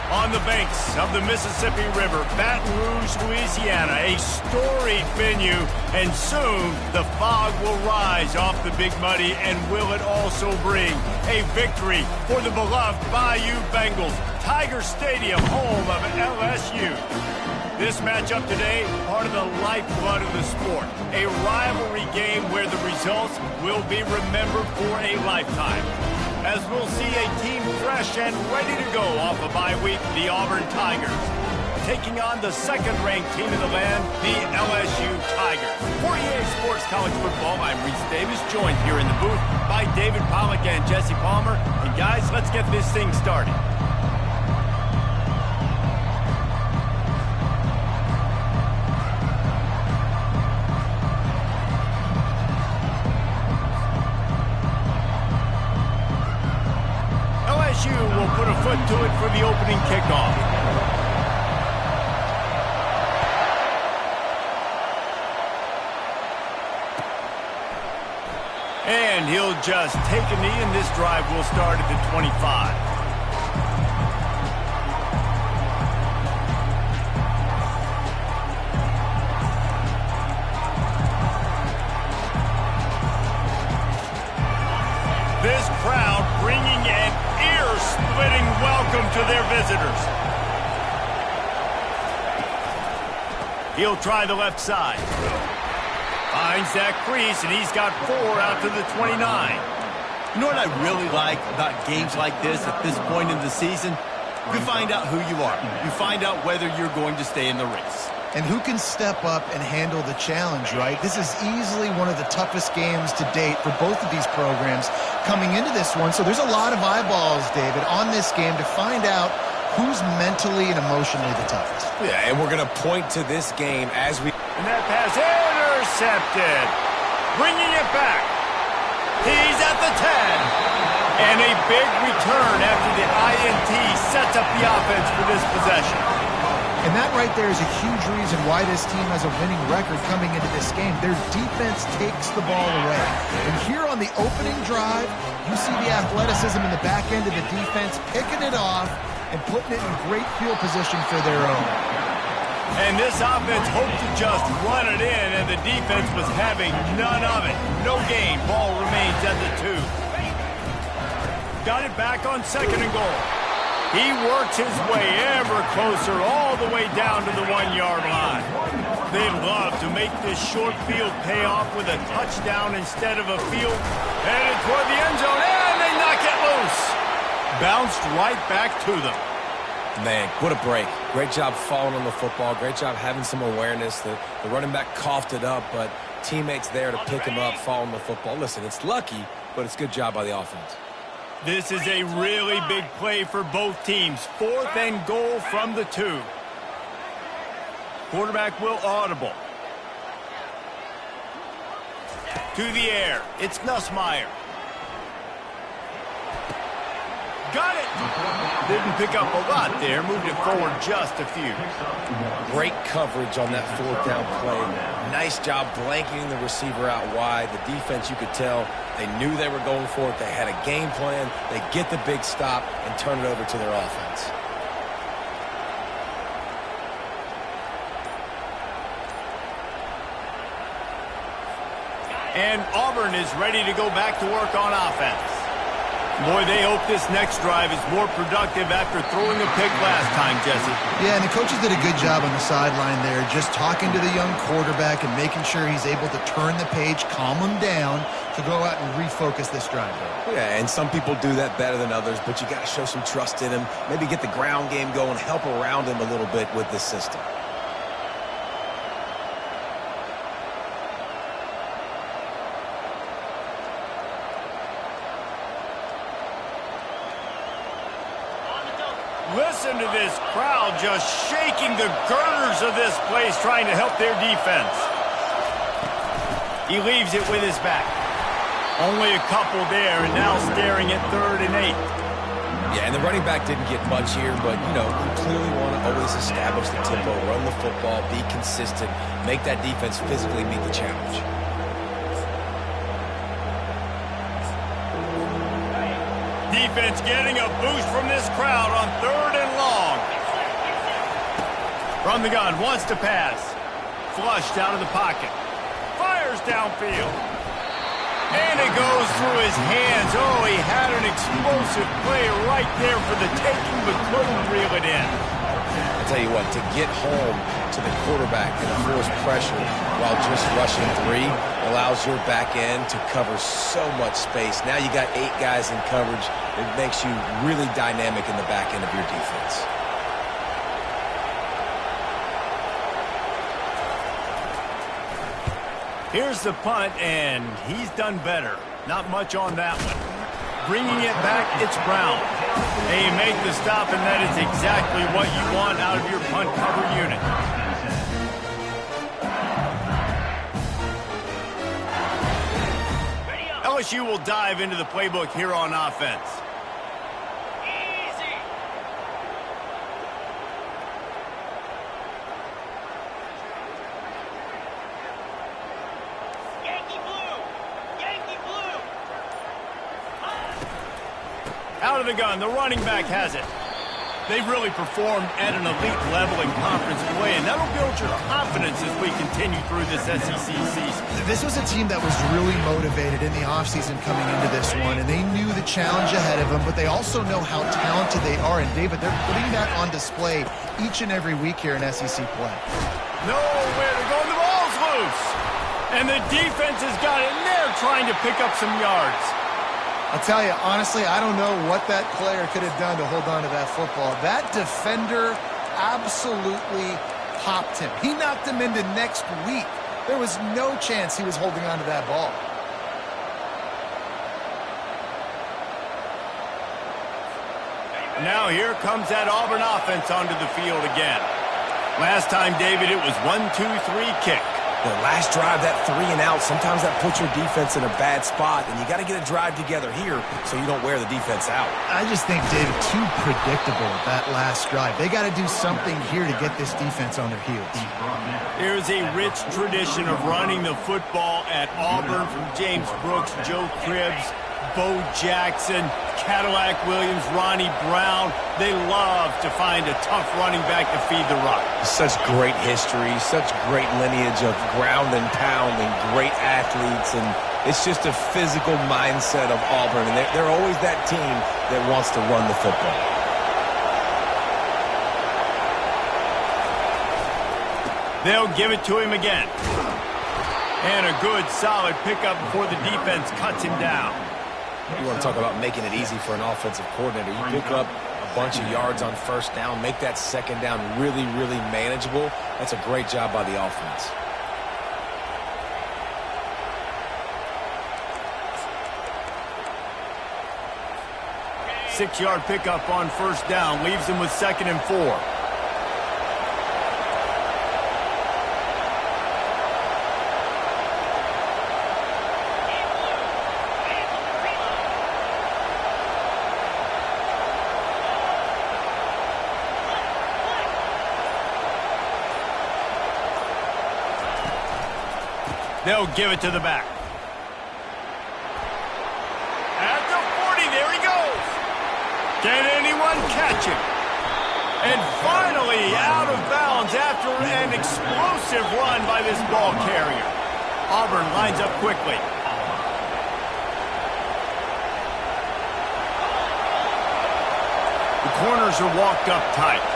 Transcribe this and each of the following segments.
On the banks of the Mississippi River, Baton Rouge, Louisiana, a storied venue, and soon the fog will rise off the Big Muddy, and will it also bring a victory for the beloved Bayou Bengals. Tiger Stadium, home of LSU. This matchup today, part of the lifeblood of the sport, a rivalry game where the results will be remembered for a lifetime. As we'll see a team fresh and ready to go off a bye week, the Auburn Tigers, taking on the second-ranked team in the land, the LSU Tigers. For EA Sports College Football, I'm Reese Davis, joined here in the booth by David Pollack and Jesse Palmer. And guys, let's get this thing started. Will put a foot to it for the opening kickoff. And he'll just take a knee, and this drive will start at the 25. This crowd bringing an ear-splitting welcome to their visitors. He'll try the left side. Finds that crease, and he's got 4 out to the 29. You know what I really like about games like this at this point in the season? You find out who you are. You find out whether you're going to stay in the race. And who can step up and handle the challenge, right? This is easily one of the toughest games to date for both of these programs coming into this one. So there's a lot of eyeballs, David, on this game to find out who's mentally and emotionally the toughest. Yeah, and we're going to point to this game as we... And that pass intercepted. Bringing it back. He's at the 10. And a big return after the INT sets up the offense for this possession. And that right there is a huge reason why this team has a winning record coming into this game. Their defense takes the ball away. And here on the opening drive, you see the athleticism in the back end of the defense picking it off and putting it in great field position for their own. And this offense hoped to just run it in, and the defense was having none of it. No gain. Ball remains at the 2. Got it back on 2nd and goal. He works his way ever closer all the way down to the 1-yard line. They'd love to make this short field pay off with a touchdown instead of a field. Headed toward the end zone, and they knock it loose. Bounced right back to them. Man, what a break. Great job following on the football. Great job having some awareness. The running back coughed it up, but teammates there to pick him up, following the football. Listen, it's lucky, but it's a good job by the offense. This is a really big play for both teams. 4th and goal from the 2. Quarterback will audible. To the air. It's Nussmeier. Got it. Didn't pick up a lot there. Moved it forward just a few. Great coverage on that 4th down play. Nice job blanketing the receiver out wide. The defense, you could tell, they knew they were going for it. They had a game plan. They get the big stop and turn it over to their offense. And Auburn is ready to go back to work on offense. Boy, they hope this next drive is more productive after throwing a pick last time, Jesse. Yeah, and the coaches did a good job on the sideline there, just talking to the young quarterback and making sure he's able to turn the page, calm him down, to go out and refocus this drive. Yeah, and some people do that better than others, but you got to show some trust in him, maybe get the ground game going, help around him a little bit with this system. Listen to this crowd just shaking the girders of this place, trying to help their defense. He leaves it with his back. Only a couple there, and now staring at 3rd and 8. Yeah, and the running back didn't get much here, but, you know, you clearly want to always establish the tempo, run the football, be consistent, make that defense physically meet the challenge. Defense getting a boost from this crowd on 3rd and long. From the gun, wants to pass. Flushed out of the pocket. Fires downfield. And it goes through his hands. Oh, he had an explosive play right there for the taking, but couldn't reel it in. I tell you what, to get home to the quarterback and force pressure while just rushing 3 allows your back end to cover so much space. Now you got 8 guys in coverage. It makes you really dynamic in the back end of your defense. Here's the punt, and he's done better. Not much on that one. Bringing it back, it's Brown. They make the stop, and that is exactly what you want out of your punt cover unit. LSU will dive into the playbook here on offense. Out of the gun, the running back has it. They've really performed at an elite level in conference play, and that'll build your confidence as we continue through this SEC season. This was a team that was really motivated in the offseason coming into this one, and they knew the challenge ahead of them, but they also know how talented they are. And, David, they're putting that on display each and every week here in SEC play. Nowhere to go, and the ball's loose. And the defense has got it in there trying to pick up some yards. I'll tell you, honestly, I don't know what that player could have done to hold on to that football. That defender absolutely popped him. He knocked him into next week. There was no chance he was holding on to that ball. Now here comes that Auburn offense onto the field again. Last time, David, it was 1-2-3 kick. The last drive, that 3 and out, sometimes that puts your defense in a bad spot, and you got to get a drive together here so you don't wear the defense out. I just think, David, too predictable that last drive. They got to do something here to get this defense on their heels. There's a rich tradition of running the football at Auburn from James Brooks, Joe Cribbs, Bo Jackson, Cadillac Williams, Ronnie Brown. They love to find a tough running back to feed the rock. Such great history, such great lineage of ground and pound and great athletes, and it's just a physical mindset of Auburn, and they're always that team that wants to run the football. They'll give it to him again. And a good, solid pickup before the defense cuts him down. You want to talk about making it easy for an offensive coordinator. You pick up a bunch of yards on first down, make that second down really, really manageable. That's a great job by the offense. Six-yard pickup on first down leaves him with 2nd and 4. They'll give it to the back. At the 40, there he goes. Can anyone catch him? And finally out of bounds after an explosive run by this ball carrier. Auburn lines up quickly. The corners are walked up tight.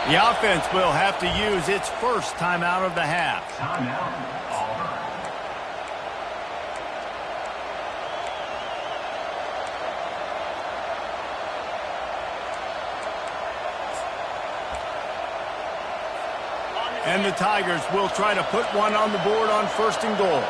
The offense will have to use its first timeout of the half. Timeout, Auburn. And the Tigers will try to put one on the board on 1st and goal.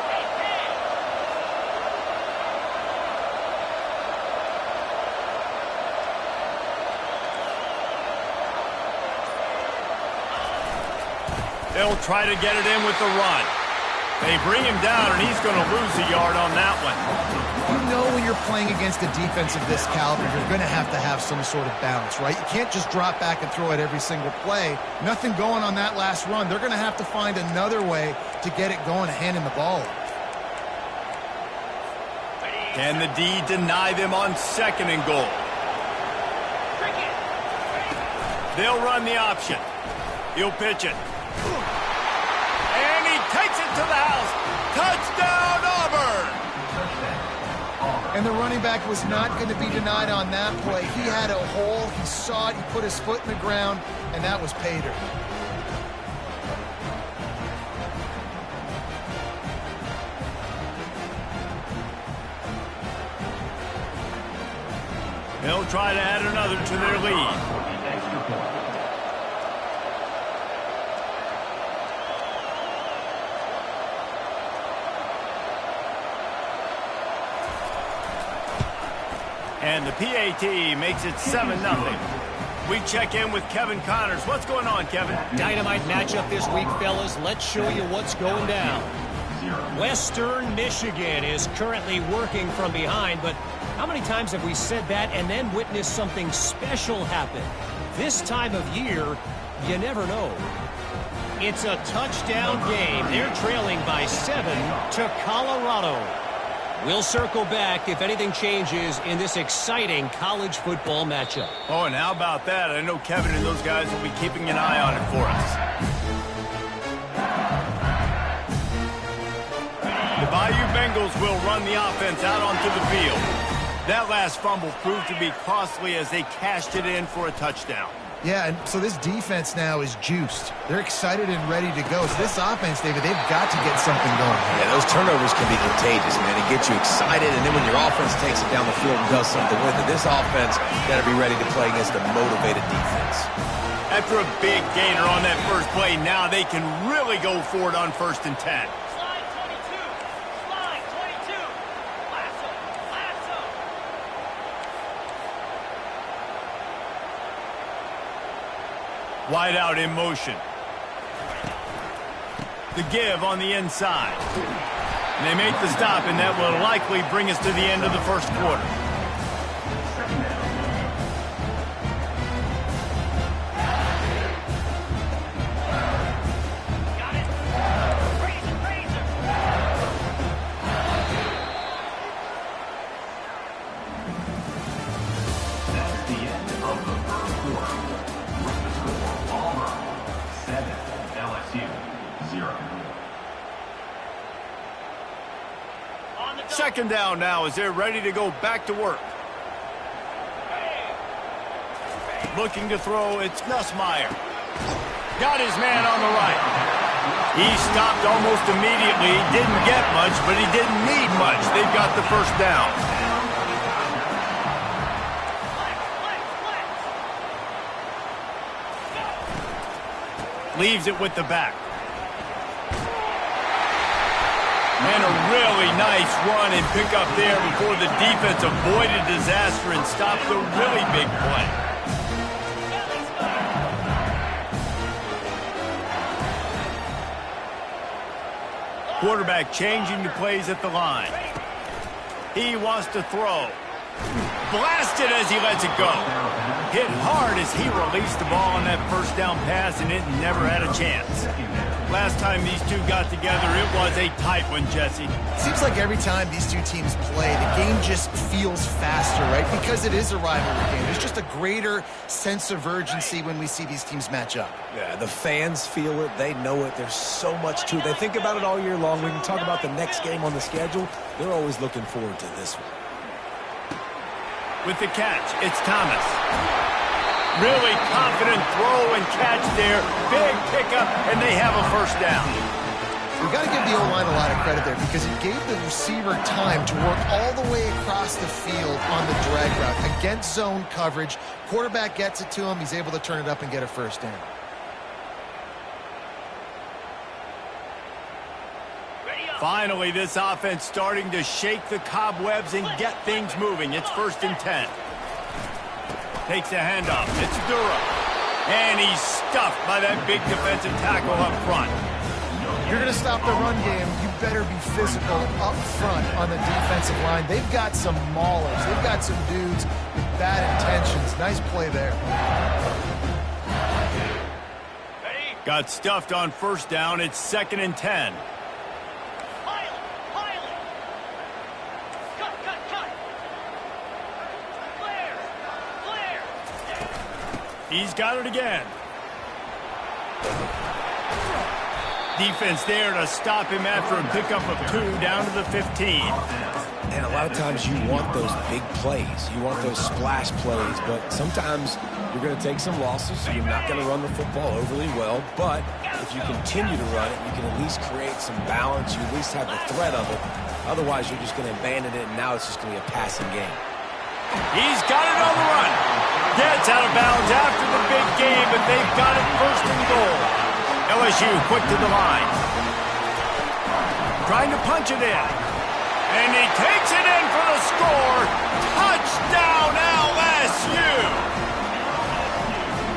They'll try to get it in with the run. They bring him down, and he's going to lose a yard on that one. You know when you're playing against a defense of this caliber, you're going to have some sort of balance, right? You can't just drop back and throw it every single play. Nothing going on that last run. They're going to have to find another way to get it going, handing the ball off. Can the D deny them on 2nd and goal? They'll run the option. He'll pitch it. And he takes it to the house. Touchdown, Auburn! And the running back was not going to be denied on that play. He had a hole. He saw it. He put his foot in the ground, and that was pay dirt. They'll try to add another to their lead. And the PAT makes it 7-0. We check in with Kevin Connors. What's going on, Kevin? Dynamite matchup this week, fellas. Let's show you what's going down. Western Michigan is currently working from behind, but how many times have we said that and then witnessed something special happen? This time of year, you never know. It's a touchdown game. They're trailing by 7 to Colorado. We'll circle back if anything changes in this exciting college football matchup. Oh, and how about that? I know Kevin and those guys will be keeping an eye on it for us. The Bayou Bengals will run the offense out onto the field. That last fumble proved to be costly as they cashed it in for a touchdown. Yeah, and so this defense now is juiced. They're excited and ready to go. So this offense, David, they've got to get something going. Yeah, those turnovers can be contagious, man. It gets you excited, and then when your offense takes it down the field and does something with it, this offense got to be ready to play against a motivated defense. After a big gainer on that first play, now they can really go for it on 1st and 10. Wide out in motion. The give on the inside. And they make the stop, and that will likely bring us to the end of the first quarter. Second down now as they're ready to go back to work. Looking to throw, it's Nussmeier. Got his man on the right. He stopped almost immediately. Didn't get much, but he didn't need much. They've got the first down. Leaves it with the back. And a really nice run and pick up there before the defense avoided disaster and stopped a really big play. Quarterback changing the plays at the line. He wants to throw. Blasted as he lets it go. Hit hard as he released the ball on that first down pass, and it never had a chance. Last time these two got together, it was a tight one, Jesse. Seems like every time these two teams play, the game just feels faster, right? Because it is a rivalry game. There's just a greater sense of urgency when we see these teams match up. Yeah, the fans feel it. They know it. There's so much to it. They think about it all year long. We can talk about the next game on the schedule. They're always looking forward to this one. With the catch, it's Thomas. Really confident throw and catch there. Big pickup, and they have a first down. We've got to give the O-line a lot of credit there because it gave the receiver time to work all the way across the field on the drag route. Against zone coverage, quarterback gets it to him. He's able to turn it up and get a first down. Finally, this offense starting to shake the cobwebs and get things moving. It's 1st and 10. Takes a handoff. It's Dura. And he's stuffed by that big defensive tackle up front. You're going to stop the run game, you better be physical up front on the defensive line. They've got some maulers. They've got some dudes with bad intentions. Nice play there. Got stuffed on first down. It's 2nd and 10. He's got it again. Defense there to stop him after a pickup of 2 down to the 15. And a lot of times you want those big plays. You want those splash plays, but sometimes you're going to take some losses. You're not going to run the football overly well, but if you continue to run it, you can at least create some balance. You at least have the threat of it. Otherwise, you're just going to abandon it, and now it's just going to be a passing game. He's got it on the run. Gets out of bounds after the big game, but they've got it 1st and goal. LSU quick to the line. Trying to punch it in. And he takes it in for the score. Touchdown, LSU!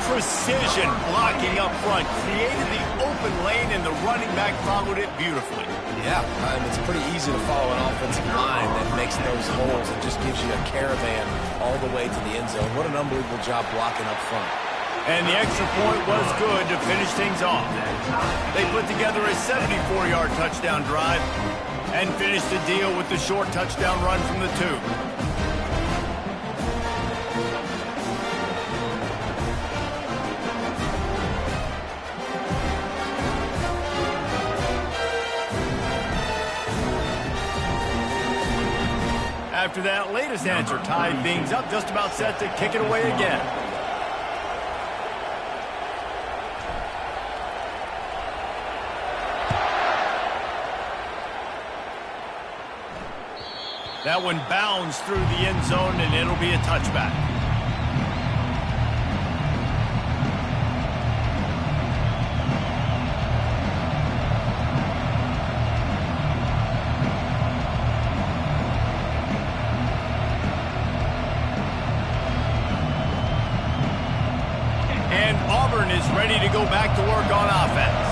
Precision blocking up front. Created the open lane, and the running back followed it beautifully. Yeah, it's pretty easy to follow an offensive line that makes those holes and just gives you a caravan all the way to the end zone. What an unbelievable job blocking up front. And the extra point was good to finish things off. They put together a 74-yard touchdown drive and finished the deal with the short touchdown run from the 2. After that latest answer tied things up, just about set to kick it away again. That one bounds through the end zone, and it'll be a touchback. And Auburn is ready to go back to work on offense.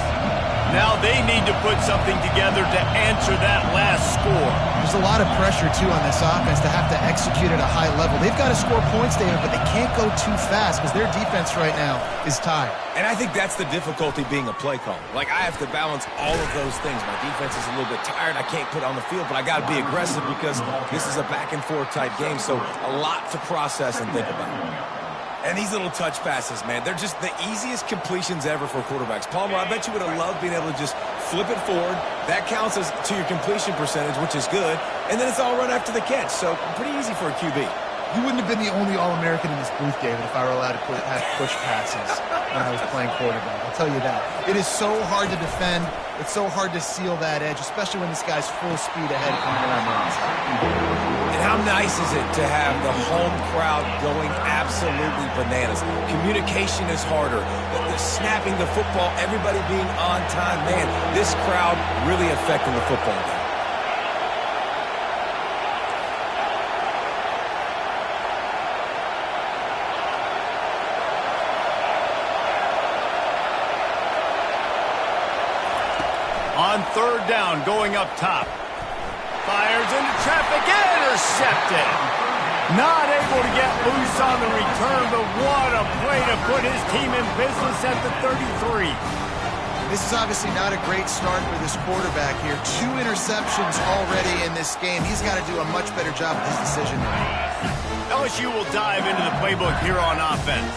Now they need to put something together to answer that last score. There's a lot of pressure, too, on this offense to have to execute at a high level. They've got to score points, David, but they can't go too fast because their defense right now is tired. And I think that's the difficulty being a play caller. Like, I have to balance all of those things. My defense is a little bit tired. I can't put it on the field, but I got to be aggressive because this is a back-and-forth type game, so a lot to process and think about. And these little touch passes, man, they're just the easiest completions ever for quarterbacks. Palmer, I bet you would have loved being able to just flip it forward. That counts as to your completion percentage, which is good. And then it's all run after the catch. So pretty easy for a QB. You wouldn't have been the only All-American in this booth, David, if I were allowed to have push passes when I was playing quarterback. I'll tell you that. It is so hard to defend. It's so hard to seal that edge, especially when this guy's full speed ahead coming around the inside. And how nice is it to have the home crowd going absolutely bananas? Communication is harder. The snapping the football, everybody being on time. Man, this crowd really affecting the football game. On 3rd down, going up top. Fires into traffic, intercepted. Not able to get loose on the return, but what a play to put his team in business at the 33. This is obviously not a great start for this quarterback here. 2 interceptions already in this game. He's got to do a much better job with his decision. LSU will dive into the playbook here on offense.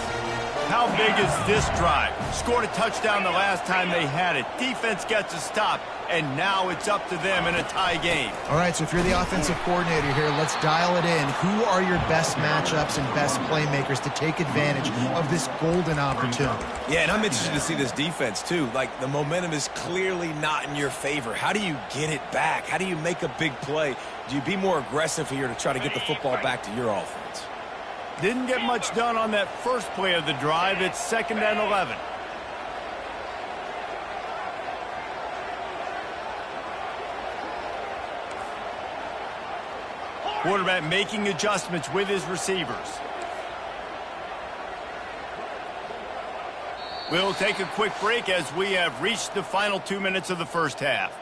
How big is this drive? Scored a touchdown the last time they had it. Defense gets a stop, and now it's up to them in a tie game. All right, so if you're the offensive coordinator here, let's dial it in. Who are your best matchups and best playmakers to take advantage of this golden opportunity? Yeah, and I'm interested to see this defense, too. Like, the momentum is clearly not in your favor. How do you get it back? How do you make a big play? Do you be more aggressive here to try to get the football back to your offense? Didn't get much done on that first play of the drive. It's 2nd and 11. Quarterback making adjustments with his receivers. We'll take a quick break as we have reached the final 2 minutes of the first half.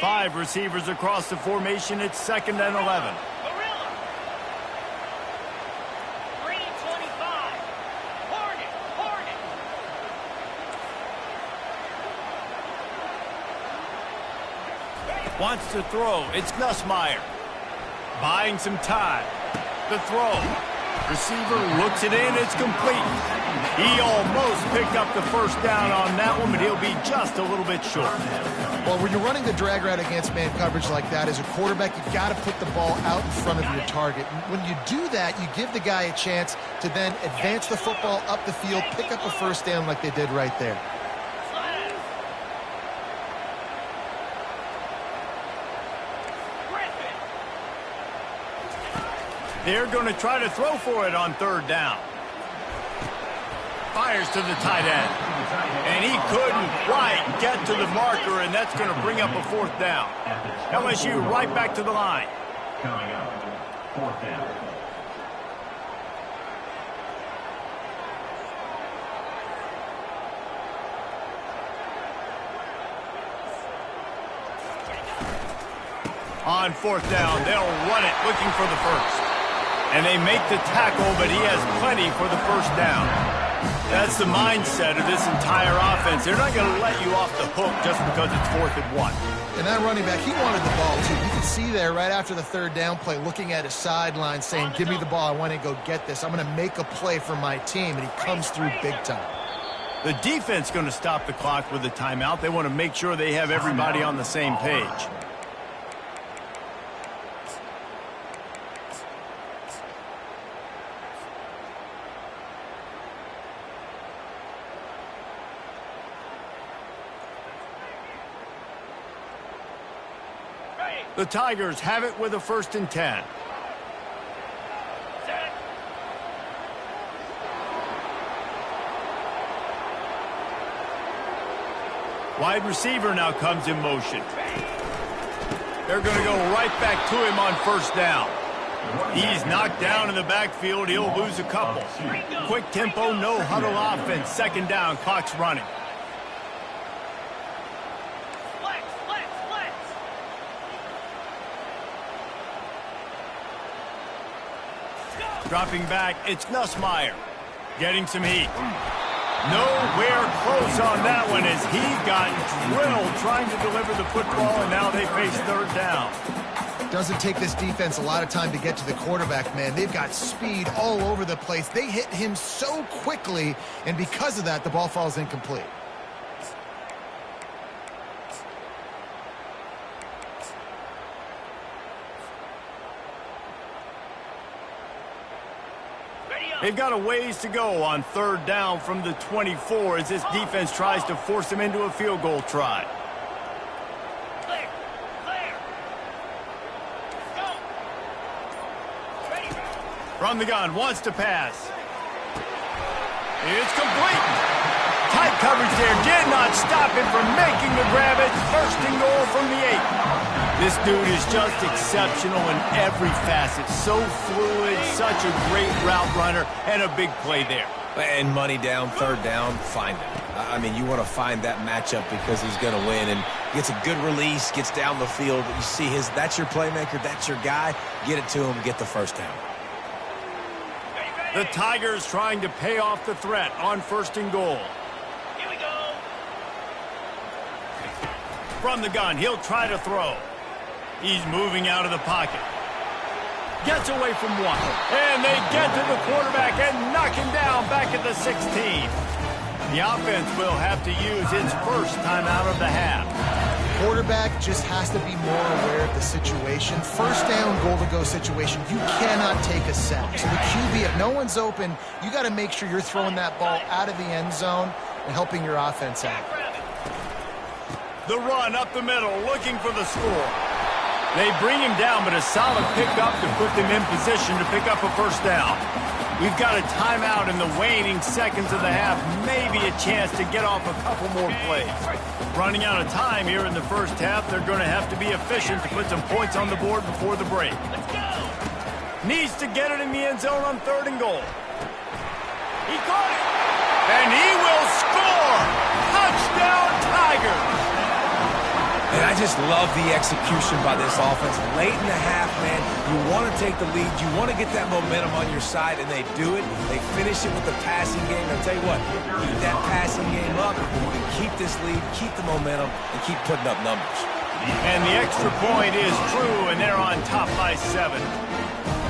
5 receivers across the formation. It's 2nd and 11. Wants to throw. It's Nussmeier. Buying some time. The throw. Receiver looks it in. It's complete. He almost picked up the first down on that one, but he'll be just a little bit short. Well, when you're running the drag route against man coverage like that, as a quarterback, you've got to put the ball out in front of your target. When you do that, you give the guy a chance to then advance the football up the field, pick up a first down like they did right there. They're going to try to throw for it on 3rd down. Fires to the tight end. And he couldn't quite get to the marker, and that's going to bring up a 4th down. LSU right back to the line. Coming up, 4th down. On 4th down, they'll run it, looking for the first. And they make the tackle, but he has plenty for the first down. That's the mindset of this entire offense. They're not going to let you off the hook just because it's 4th and 1. And that running back, he wanted the ball, too. You can see there right after the 3rd down play, looking at his sideline, saying, give me the ball. I want to go get this. I'm going to make a play for my team. And he comes through big time. The defense going to stop the clock with a timeout. They want to make sure they have everybody on the same page. The Tigers have it with a 1st and 10. Wide receiver now comes in motion. They're going to go right back to him on 1st down. He's knocked down in the backfield. He'll lose a couple. Quick tempo, no huddle offense. 2nd down, clock's running. Dropping back, it's Nussmeier. Getting some heat. Nowhere close on that one as he got drilled trying to deliver the football, and now they face 3rd down. Doesn't take this defense a lot of time to get to the quarterback, man. They've got speed all over the place. They hit him so quickly, and because of that, the ball falls incomplete. They've got a ways to go on 3rd down from the 24 as this defense tries to force them into a field goal try. Clear. Go. Ready. From the gun, wants to pass. It's complete. Tight coverage there, did not stop him from making the grab. It's 1st and goal from the 8. This dude is just exceptional in every facet. So fluid, such a great route runner, and a big play there. And money down, 3rd down, find him. I mean, you want to find that matchup because he's going to win. And gets a good release, gets down the field. You see that's your playmaker, that's your guy. Get it to him, get the 1st down. The Tigers trying to pay off the threat on 1st and goal. Here we go. From the gun, he'll try to throw. He's moving out of the pocket. Gets away from one. And they get to the quarterback and knock him down back at the 16. The offense will have to use its first timeout of the half. Quarterback just has to be more aware of the situation. 1st down, goal-to-go situation, you cannot take a sack. So the QB, if no one's open, you got to make sure you're throwing that ball out of the end zone and helping your offense out. The run up the middle, looking for the score. They bring him down, but a solid pickup to put them in position to pick up a 1st down. We've got a timeout in the waning seconds of the half, maybe a chance to get off a couple more plays. Running out of time here in the 1st half, they're going to have to be efficient to put some points on the board before the break. Let's go. Needs to get it in the end zone on 3rd and goal. He caught it. And he will score. Touchdown, Tigers. And I just love the execution by this offense. Late in the half, man, you want to take the lead. You want to get that momentum on your side, and they do it. They finish it with the passing game. I'll tell you what, keep that passing game up, and you can keep this lead, keep the momentum, and keep putting up numbers. And the extra point is true, and they're on top by 7.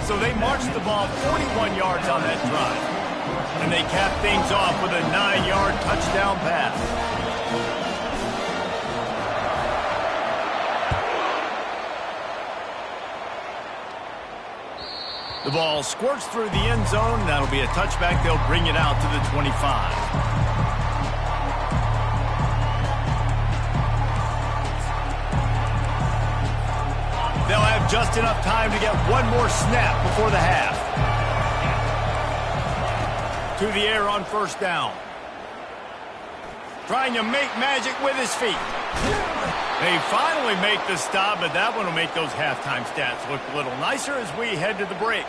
So they marched the ball 41 yards on that drive. And they cap things off with a 9-yard touchdown pass. The ball squirts through the end zone. That'll be a touchback. They'll bring it out to the 25. They'll have just enough time to get one more snap before the half. To the air on first down. Trying to make magic with his feet. They finally make the stop, but that one will make those halftime stats look a little nicer as we head to the break.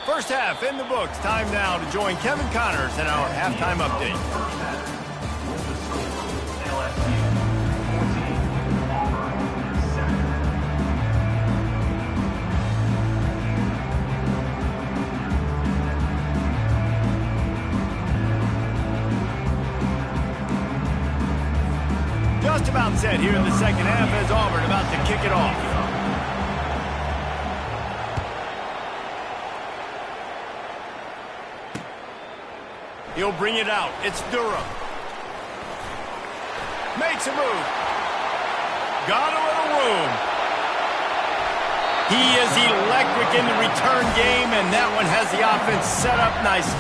First half in the books. Time now to join Kevin Connors in our halftime update. Just about set here in the second half as Auburn about to kick it off. He'll bring it out. It's Durham. Makes a move. Got a little room. He is electric in the return game, and that one has the offense set up nicely.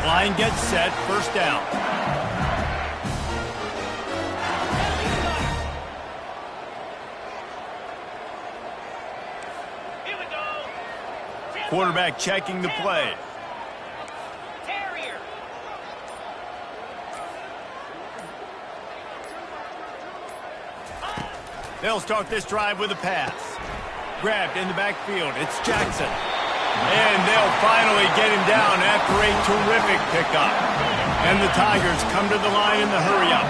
Line gets set. First down. Quarterback checking the play. They'll start this drive with a pass. Grabbed in the backfield. It's Jackson. And they'll finally get him down after a terrific pickup. And the Tigers come to the line in the hurry-up.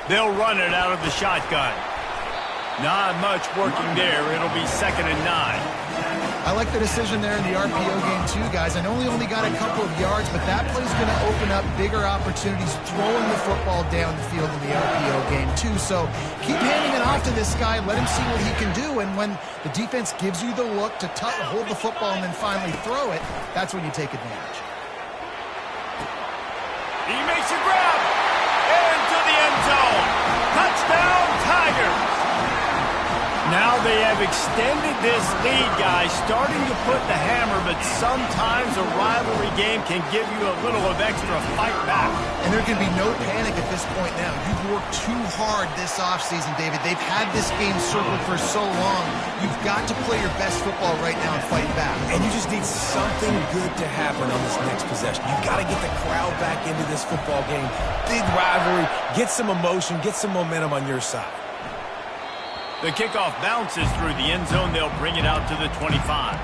They'll run it out of the shotgun. Not much working there. It'll be 2nd and 9. I like the decision there in the RPO game too, guys. I know he only got a couple of yards, but that play's going to open up bigger opportunities throwing the football down the field in the RPO game too. So keep handing it off to this guy. Let him see what he can do. And when the defense gives you the look to hold the football and then finally throw it, that's when you take advantage. He makes a grab. Into the end zone. Touchdown, Tigers. Now they have extended this lead, guys, starting to put the hammer, but sometimes a rivalry game can give you a little of extra fight back. And there can be no panic at this point now. You've worked too hard this offseason, David. They've had this game circled for so long. You've got to play your best football right now and fight back. And you just need something good to happen on this next possession. You've got to get the crowd back into this football game. Big rivalry. Get some emotion. Get some momentum on your side. The kickoff bounces through the end zone. They'll bring it out to the 25.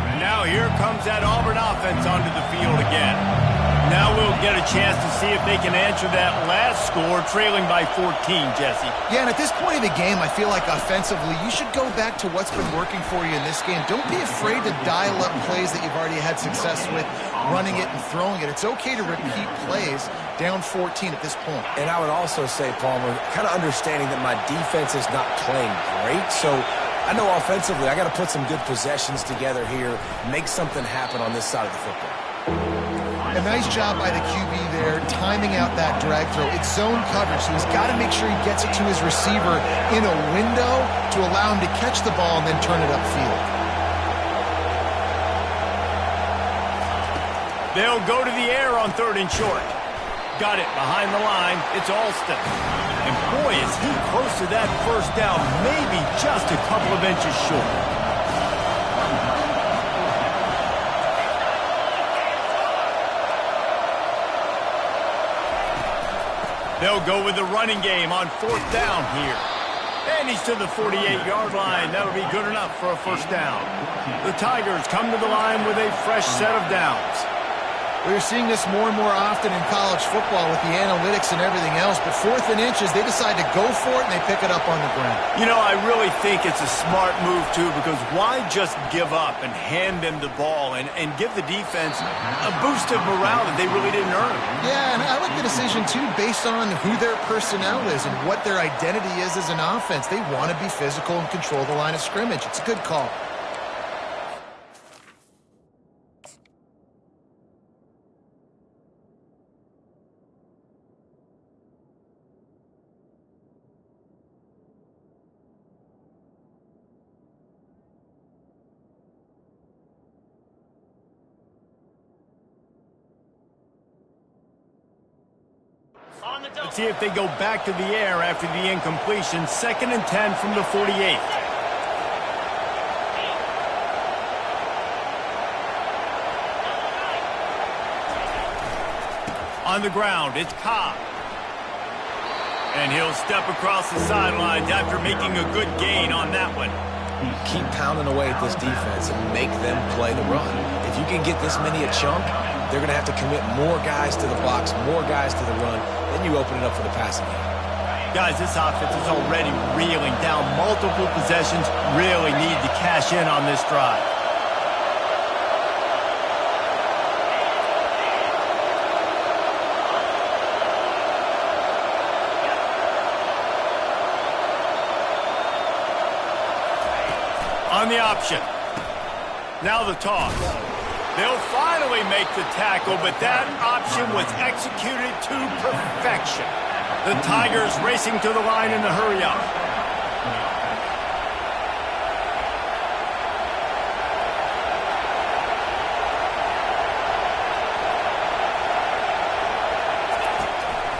And now here comes that Auburn offense onto the field again. Now we'll get a chance to see if they can answer that last score, trailing by 14, Jesse. Yeah, and at this point of the game, I feel like offensively, you should go back to what's been working for you in this game. Don't be afraid to dial up plays that you've already had success with, running it and throwing it. It's okay to repeat plays down 14 at this point. And I would also say, Palmer, kind of understanding that my defense is not playing great, so I know offensively I got to put some good possessions together here, make something happen on this side of the football. A nice job by the QB there, timing out that drag throw. It's zone coverage, so he's got to make sure he gets it to his receiver in a window to allow him to catch the ball and then turn it upfield. They'll go to the air on 3rd and short. Got it behind the line. It's Alston. And boy, is he close to that first down, maybe just a couple of inches short. They'll go with the running game on 4th down here. And he's to the 48-yard line. That'll be good enough for a first down. The Tigers come to the line with a fresh set of downs. We're seeing this more and more often in college football with the analytics and everything else, but 4th and inches, they decide to go for it, and they pick it up on the ground. You know, I really think it's a smart move, too, because why just give up and hand them the ball and give the defense a boost of morale that they really didn't earn? Yeah, and I like the decision, too, based on who their personnel is and what their identity is as an offense. They want to be physical and control the line of scrimmage. It's a good call. Let's see if they go back to the air after the incompletion. 2nd and 10 from the 48. On the ground, it's Cobb. And he'll step across the sidelines after making a good gain on that one. Keep pounding away at this defense and make them play the run. If you can get this many a chunk, they're going to have to commit more guys to the box, more guys to the run. Then you open it up for the passing game. Guys, this offense is already reeling down multiple possessions. Really need to cash in on this drive. On the option. Now the toss. They'll finally make the tackle, but that option was executed to perfection. The Tigers racing to the line in the hurry-up.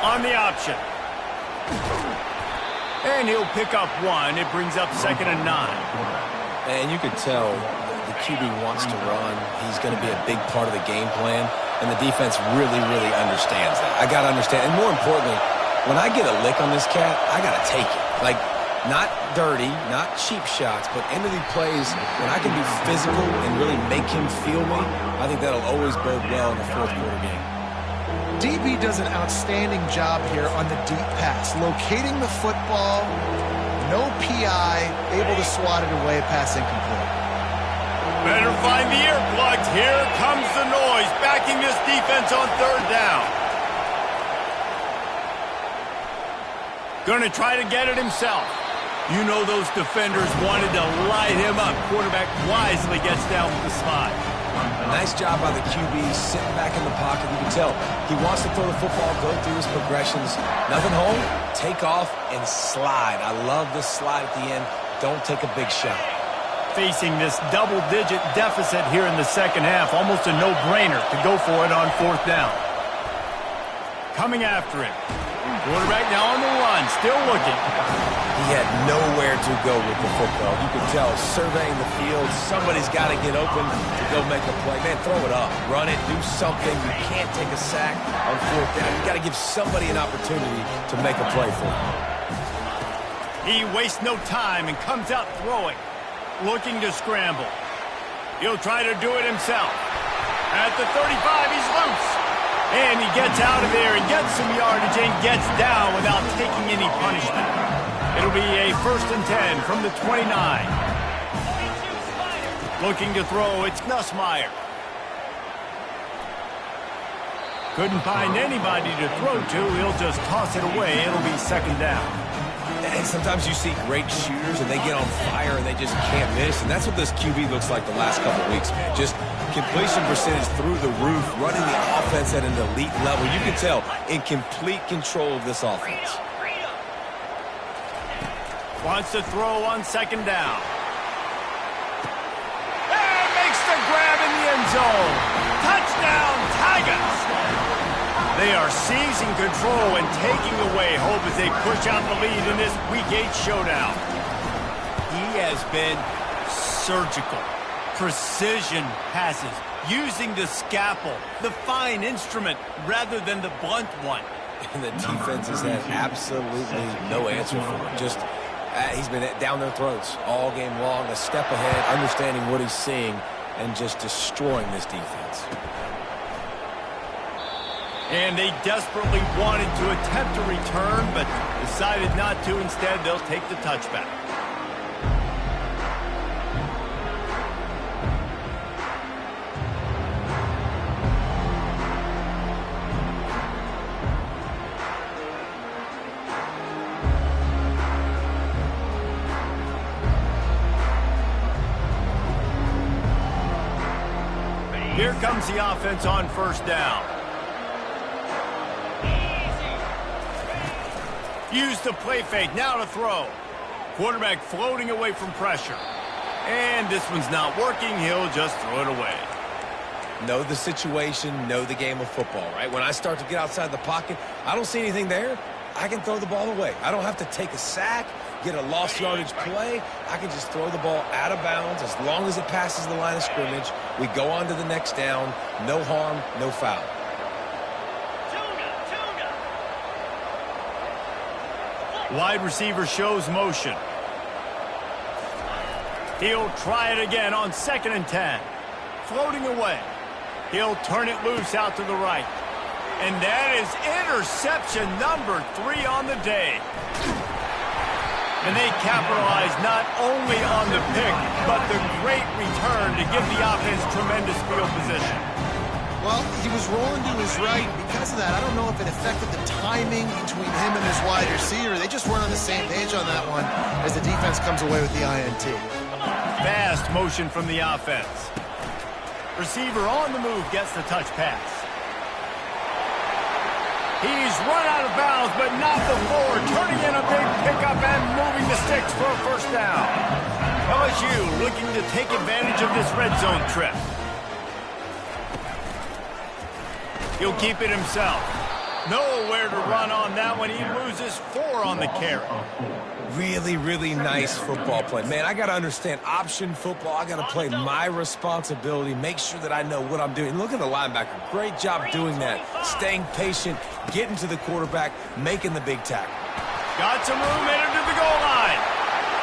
On the option. And he'll pick up one. It brings up 2nd and 9. And you could tell the QB wants to run. He's going to be a big part of the game plan, and the defense really, really understands that. I got to understand, and more importantly, when I get a lick on this cat, I got to take it. Like, not dirty, not cheap shots, but end of the plays, when I can be physical and really make him feel me, I think that'll always bode well in the 4th quarter game. DB does an outstanding job here on the deep pass, locating the football. No PI, able to swat it away, pass incomplete. Better find the earplugs. Here comes the noise, backing this defense on 3rd down. Gonna try to get it himself. You know those defenders wanted to light him up. Quarterback wisely gets down with the slide. Nice job by the QB, sitting back in the pocket. You can tell he wants to throw the football, go through his progressions. Nothing home, take off, and slide. I love this slide at the end. Don't take a big shot. Facing this double-digit deficit here in the 2nd half, almost a no-brainer to go for it on 4th down. Coming after him. Quarterback now on the run, still looking. He had nowhere to go with the football. You can tell, surveying the field, somebody's got to get open to go make a play. Man, throw it up, run it, do something. You can't take a sack on 4th down. You got to give somebody an opportunity to make a play for him. He wastes no time and comes out throwing, looking to scramble. He'll try to do it himself. At the 35, he's loose. And he gets out of there and gets some yardage and gets down without taking any punishment. It'll be a 1st and 10 from the 29. Looking to throw, it's Nussmeier. Couldn't find anybody to throw to. He'll just toss it away. It'll be 2nd down. And sometimes you see great shooters and they get on fire and they just can't miss. And that's what this QB looks like the last couple of weeks, man. Just completion percentage through the roof, running the offense at an elite level. You can tell in complete control of this offense. Wants to throw on 2nd down. And makes the grab in the end zone. Touchdown, best. They are seizing control and taking away hope as they push out the lead in this Week 8 showdown. He has been surgical. Precision passes, using the scalpel, the fine instrument, rather than the blunt one. And the defense has had absolutely no answer for it. Just, he's been down their throats all game long, a step ahead, understanding what he's seeing, and just destroying this defense. And they desperately wanted to attempt a return, but decided not to. Instead, they'll take the touchback. Here comes the offense on first down. Use the play fake, now to throw. Quarterback floating away from pressure. And this one's not working, he'll just throw it away. Know the situation, know the game of football, right? When I start to get outside the pocket, I don't see anything there, I can throw the ball away. I don't have to take a sack, get a lost yardage play. I can just throw the ball out of bounds as long as it passes the line of scrimmage. We go on to the next down. No harm, no foul. Wide receiver shows motion. He'll try it again on 2nd and 10. Floating away. He'll turn it loose out to the right. And that is interception number 3 on the day. And they capitalize not only on the pick, but the great return to give the offense tremendous field position. Well, he was rolling to his right. Because of that, I don't know if it affected the timing between him and his wide receiver. They just weren't on the same page on that one as the defense comes away with the INT. Fast motion from the offense. Receiver on the move gets the touch pass. He's run out of bounds, but not before turning in a big pickup and moving the sticks for a first down. LSU looking to take advantage of this red zone trip. He'll keep it himself. Nowhere to run on that one. He loses 4 on the carry. Really, really nice football play. Man, I got to understand option football. I got to play my responsibility, make sure that I know what I'm doing. Look at the linebacker. Great job doing that. Staying patient, getting to the quarterback, making the big tackle. Got some room, headed to the goal line.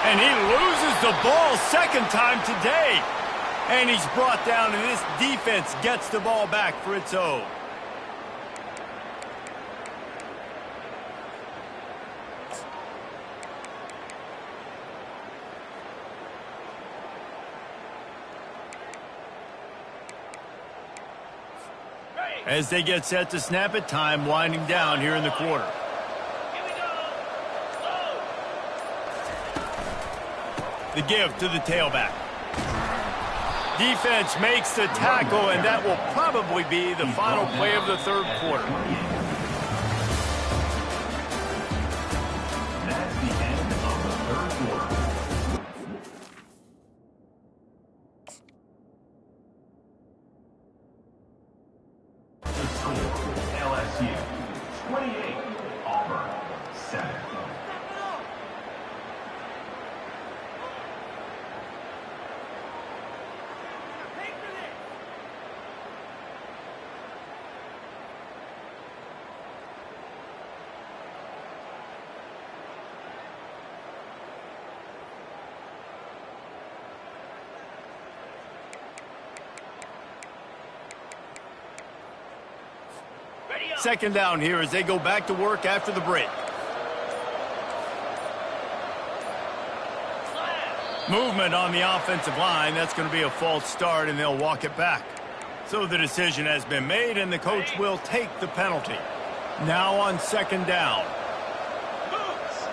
And he loses the ball 2nd time today. And he's brought down, and this defense gets the ball back for its own. As they get set to snap it, time winding down here in the quarter. Here we go. Low. The give to the tailback. Defense makes the tackle, and that will probably be the final play of the 3rd quarter. That's the end of the 3rd quarter. LSU 28, Auburn 7. Ready up. 2nd down here as they go back to work after the break. Slash. Movement on the offensive line. That's going to be a false start, and they'll walk it back. So the decision has been made, and the coach will take the penalty. Now on 2nd down. Boots.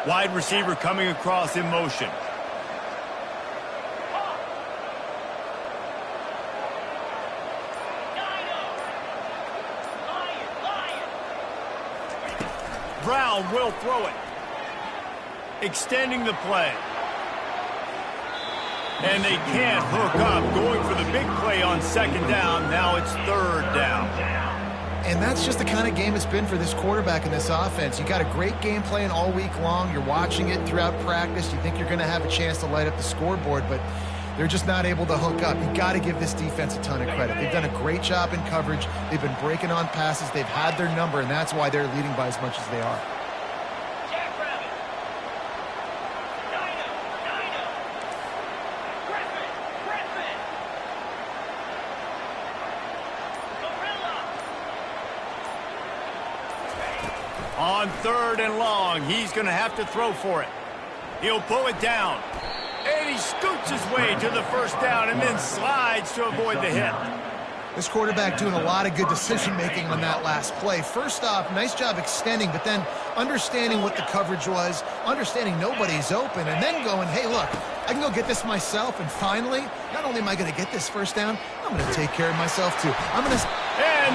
Wide receiver coming across in motion. Brown will throw it. Extending the play. And they can't hook up. Going for the big play on second down. Now it's third down. And that's just the kind of game it's been for this quarterback in this offense. You got a great game plan all week long. You're watching it throughout practice. You think you're going to have a chance to light up the scoreboard, but they're just not able to hook up. You got to give this defense a ton of credit. They've done a great job in coverage. They've been breaking on passes. They've had their number, and that's why they're leading by as much as they are. Jackrabbit. Dino. Griffin. Gorilla. On third and long, he's going to have to throw for it. He'll pull it down. And he scoots his way to the first down and then slides to avoid the hit. This quarterback doing a lot of good decision-making on that last play. First off, nice job extending, but then understanding what the coverage was, understanding nobody's open, and then going, hey, look, I can go get this myself, and finally, not only am I going to get this first down, I'm going to take care of myself, too. And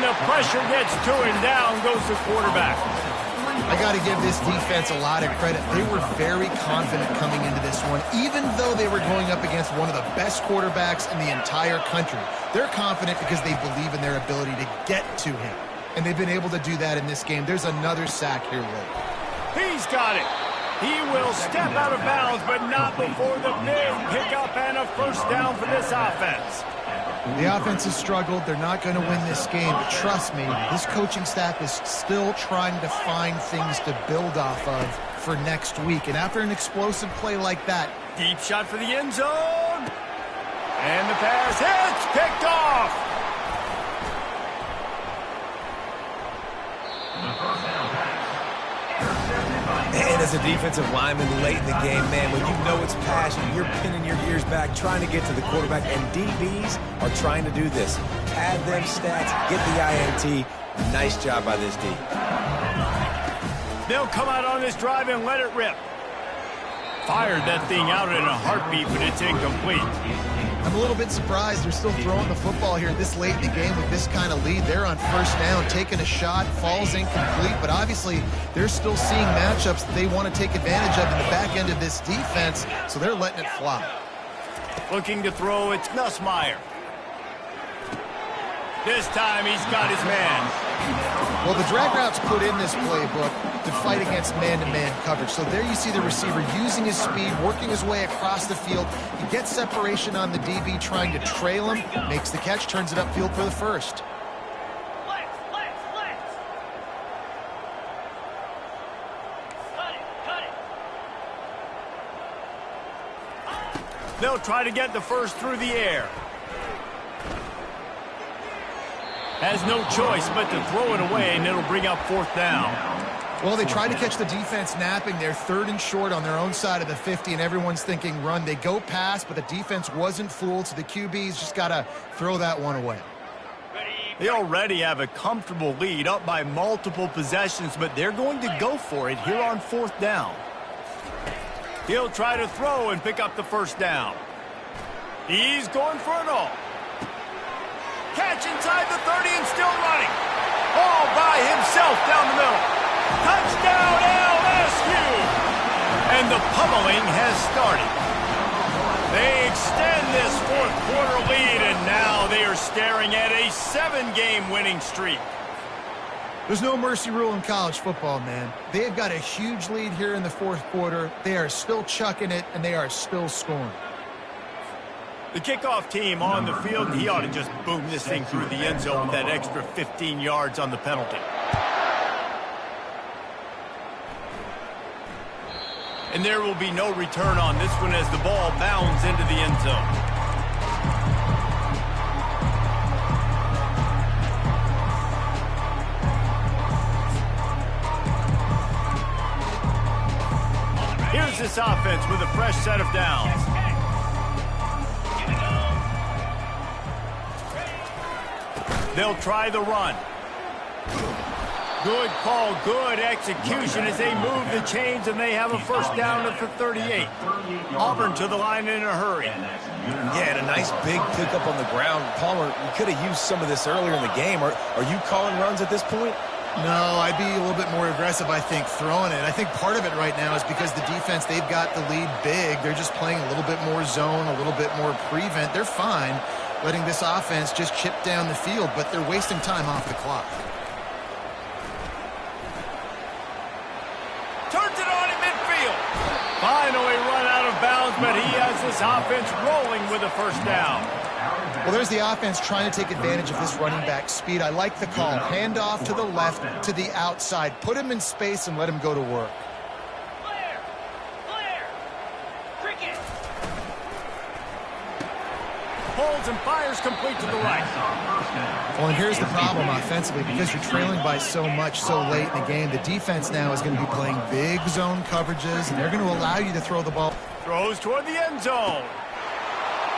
the pressure gets to him. Down goes the quarterback. I got to give this defense a lot of credit. They were very confident coming into this one, even though they were going up against one of the best quarterbacks in the entire country. They're confident because they believe in their ability to get to him, and they've been able to do that in this game. There's another sack here, Will. He's got it. He will step out of bounds, but not before the big pickup and a first down for this offense. The offense has struggled. They're not going to win this game. But trust me, this coaching staff is still trying to find things to build off of for next week. And after an explosive play like that, deep shot for the end zone. And the pass hits, picked off. And as a defensive lineman late in the game, man, when you know it's passion, you're pinning your ears back, trying to get to the quarterback, and DBs are trying to do this. Pad them stats, get the INT. Nice job by this D. They'll come out on this drive and let it rip. Fired that thing out in a heartbeat, but it's incomplete. I'm a little bit surprised they're still throwing the football here this late in the game with this kind of lead. They're on first down, taking a shot, falls incomplete, but obviously they're still seeing matchups that they want to take advantage of in the back end of this defense, so they're letting it fly. Looking to throw, it's Nussmeier. This time he's got his man. Well, the drag route's put in this playbook to fight against man-to-man coverage. So there you see the receiver using his speed, working his way across the field. He gets separation on the DB, trying to trail him, makes the catch, turns it upfield for the first. Flex. Cut it. They'll try to get the first through the air. Has no choice but to throw it away, and it'll bring up fourth down. Well, they tried to catch the defense napping. They're third and short on their own side of the 50, and everyone's thinking run. They go pass, but the defense wasn't fooled, so the QB's just got to throw that one away. They already have a comfortable lead, up by multiple possessions, but they're going to go for it here on fourth down. He'll try to throw and pick up the first down. He's going for it all. Catch inside the 30 and still running. All by himself down the middle. Touchdown LSU! And the pummeling has started. They extend this fourth quarter lead, and now they are staring at a 7-game winning streak. There's no mercy rule in college football, man. They've got a huge lead here in the fourth quarter. They are still chucking it, and they are still scoring. The kickoff team on the field, and he ought to just boom this thing through the end zone with that extra 15 yards on the penalty. And there will be no return on this one as the ball bounds into the end zone. Here's this offense with a fresh set of downs. They'll try the run. Good call, good execution as they move the chains, and they have a first down at the 38. Auburn to the line in a hurry. Yeah, and a nice big pickup on the ground. Palmer, you could have used some of this earlier in the game. Are you calling runs at this point? No, I'd be a little bit more aggressive, I think, throwing it. I think part of it right now is because the defense, they've got the lead big. They're just playing a little bit more zone, a little bit more prevent. They're fine letting this offense just chip down the field, but they're wasting time off the clock. Turns it on in midfield. Finally run out of bounds, but he has this offense rolling with a first down. Well, there's the offense trying to take advantage of this running back speed. I like the call. Hand off to the left, to the outside. Put him in space and let him go to work. Clear! Clear! Cricket! Holds and fires complete to the right. Well, and here's the problem offensively. Because you're trailing by so much so late in the game, the defense now is going to be playing big zone coverages, and they're going to allow you to throw the ball. Throws toward the end zone.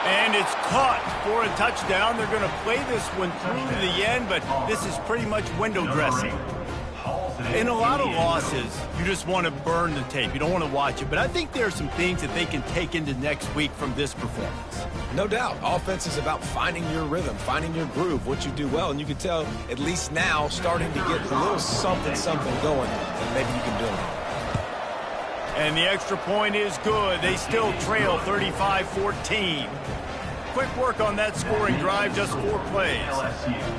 And it's caught for a touchdown. They're going to play this one through to the end, but this is pretty much window dressing. In a lot of losses, you just want to burn the tape. You don't want to watch it. But I think there are some things that they can take into next week from this performance. No doubt. Offense is about finding your rhythm, finding your groove, what you do well. And you can tell, at least now, starting to get a little something going, and maybe you can do it. And the extra point is good. They still trail 35-14. Quick work on that scoring drive, just 4 plays.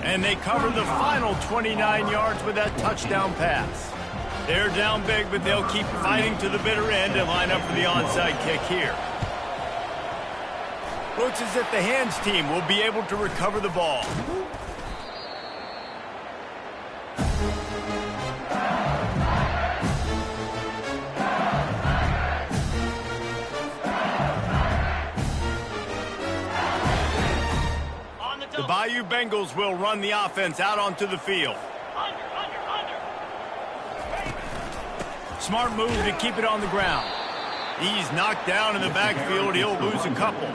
And they cover the final 29 yards with that touchdown pass. They're down big, but they'll keep fighting to the bitter end and line up for the onside kick here. Looks as if the hands team will be able to recover the ball. The Bayou Bengals will run the offense out onto the field. Under! Smart move to keep it on the ground. He's knocked down in the backfield. He'll lose a couple.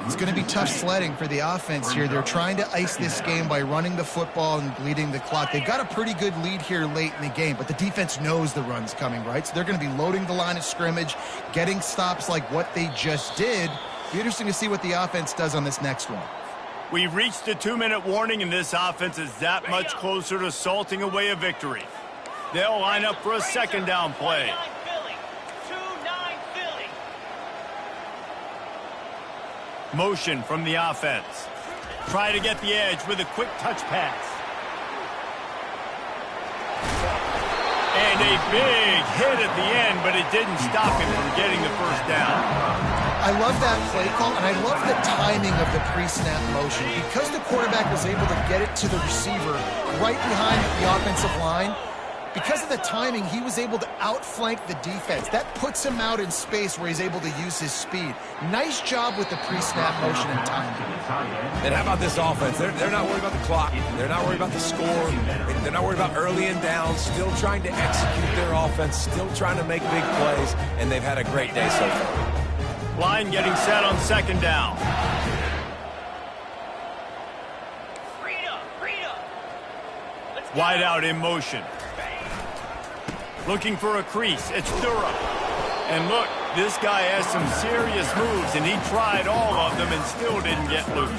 It's going to be tough sledding for the offense here. They're trying to ice this game by running the football and bleeding the clock. They've got a pretty good lead here late in the game, but the defense knows the run's coming, right? So they're going to be loading the line of scrimmage, getting stops like what they just did. Be interesting to see what the offense does on this next one. We've reached the 2-minute warning, and this offense is that much closer to salting away a victory. They'll line up for a second down play. 2-9 Philly. Motion from the offense. Try to get the edge with a quick touch pass. And a big hit at the end, but it didn't stop him from getting the first down. I love that play call, and I love the timing of the pre-snap motion. Because the quarterback was able to get it to the receiver right behind the offensive line, because of the timing, he was able to outflank the defense. That puts him out in space where he's able to use his speed. Nice job with the pre-snap motion and timing. And how about this offense? They're not worried about the clock. They're not worried about the score. They're not worried about early and down. Still trying to execute their offense. Still trying to make big plays. And they've had a great day so far. Line getting set on second down. Wide out in motion. Looking for a crease. It's Thura. And look, this guy has some serious moves, and he tried all of them and still didn't get loose.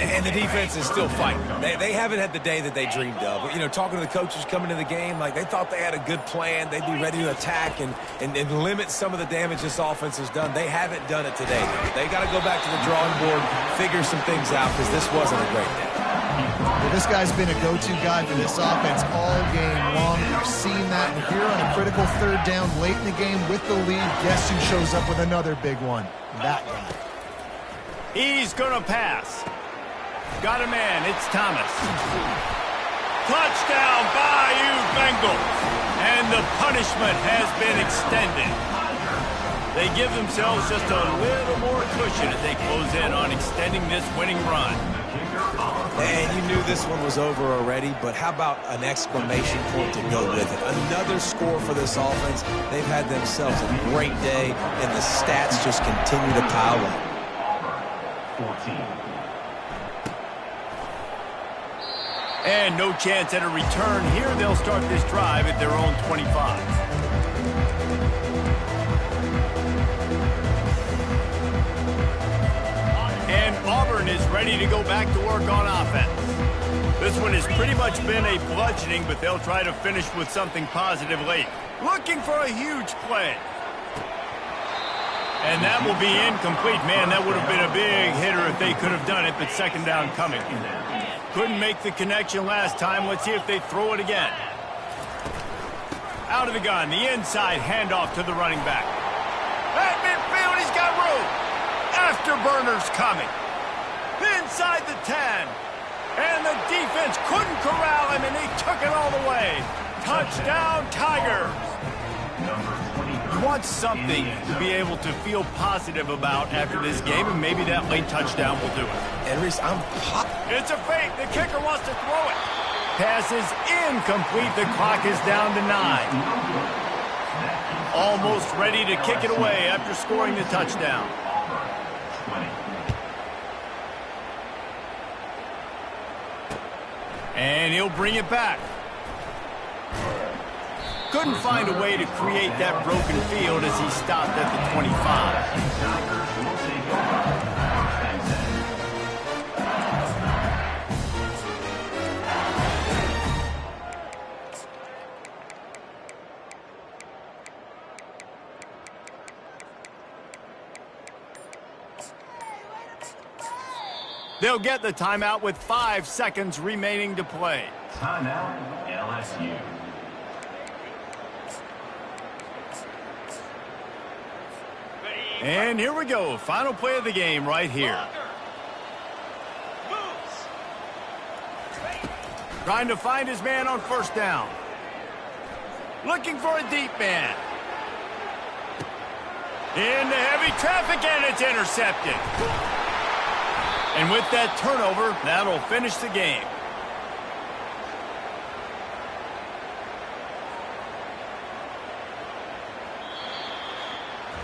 And the defense is still fighting. They haven't had the day that they dreamed of. You know, talking to the coaches coming to the game, like they thought they had a good plan. They'd be ready to attack and limit some of the damage this offense has done. They haven't done it today. They got to go back to the drawing board, figure some things out, because this wasn't a great day. Well, this guy's been a go-to guy for this offense all game long. We've seen that, and here on a critical third down late in the game with the lead, guess who shows up with another big one? That guy. He's going to pass. Got a man. It's Thomas. Touchdown, Bayou Bengals. And the punishment has been extended. They give themselves just a little more cushion as they close in on extending this winning run. And you knew this one was over already, but how about an exclamation point to go with it? Another score for this offense. They've had themselves a great day, and the stats just continue to pile up. 14. And no chance at a return here. They'll start this drive at their own 25. And Auburn is ready to go back to work on offense. This one has pretty much been a bludgeoning, but they'll try to finish with something positive late. Looking for a huge play. And that will be incomplete. Man, that would have been a big hitter if they could have done it, but second down coming. Couldn't make the connection last time. Let's see if they throw it again. Out of the gun, the inside handoff to the running back. At midfield, he's got room. Afterburners coming. Inside the 10. And the defense couldn't corral him, and they took it all the way. Touchdown, Tigers. You want something to be able to feel positive about after this game, and maybe that late touchdown will do it. And Reese, It's a fake. The kicker wants to throw it. Pass is incomplete. The clock is down to 9. Almost ready to kick it away after scoring the touchdown. And he'll bring it back. Couldn't find a way to create that broken field as he stopped at the 25. They'll get the timeout with 5 seconds remaining to play. Timeout, LSU. And here we go. Final play of the game right here. Trying to find his man on first down. Looking for a deep man. Into heavy traffic, and it's intercepted. And with that turnover, that'll finish the game.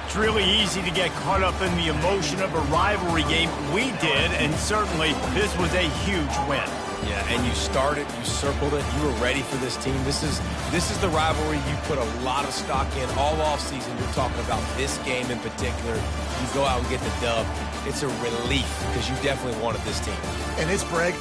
It's really easy to get caught up in the emotion of a rivalry game. We did, and certainly this was a huge win. Yeah, and you started, you circled it, you were ready for this team. This is the rivalry you put a lot of stock in all offseason. You're talking about this game in particular. You go out and get the dub. It's a relief because you definitely wanted this team. And it's, Greg,